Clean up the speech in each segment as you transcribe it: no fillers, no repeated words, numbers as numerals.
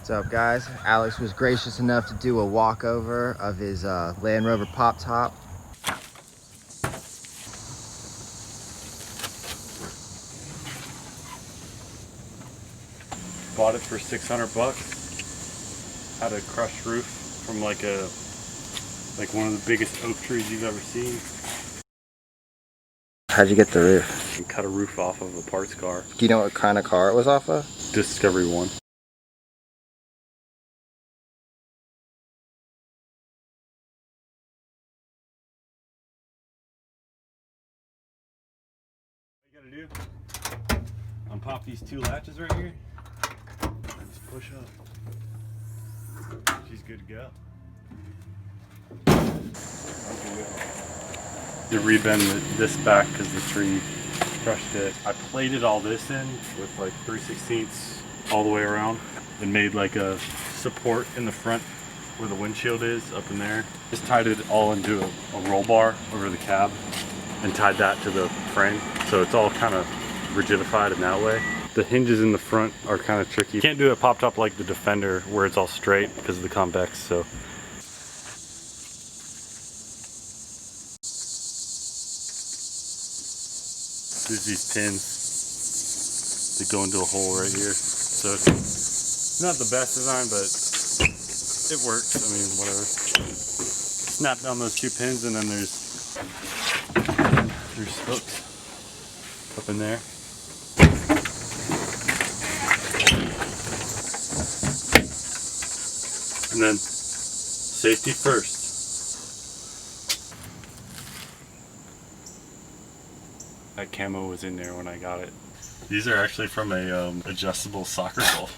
What's up, guys? Alex was gracious enough to do a walkover of his Land Rover pop top. Bought it for 600 bucks. Had a crushed roof from like one of the biggest oak trees you've ever seen. How'd you get the roof? And cut a roof off of a parts car. Do you know what kind of car it was off of? Discovery 1. What you gotta do, unpop these two latches right here, and just push up. She's good to go. To rebend this back because the tree crushed it. I plated all this in with like 3/16 all the way around and made like a support in the front where the windshield is up in there. Just tied it all into a roll bar over the cab and tied that to the frame, so it's all kind of rigidified in that way. The hinges in the front are kind of tricky. You can't do it pop top like the Defender where it's all straight because of the convex. So there's these pins that go into a hole right here. So it's not the best design, but it works. I mean, whatever. Snap down those two pins, and then there's hooks up in there. And then safety first. That camo was in there when I got it. These are actually from a adjustable soccer ball.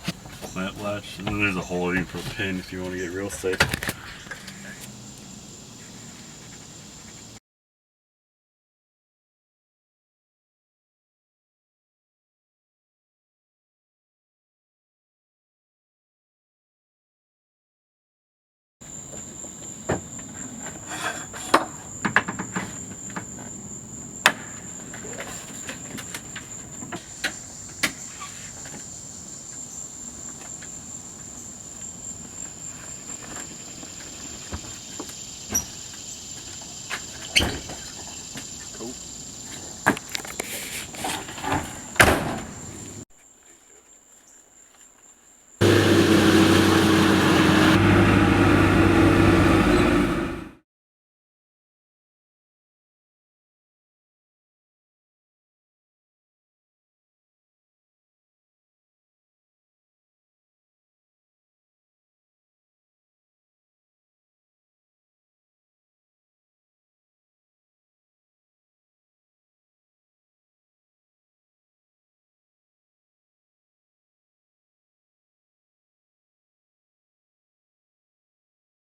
Plant latch, and then there's a hole you can put a pin if you want to get real safe.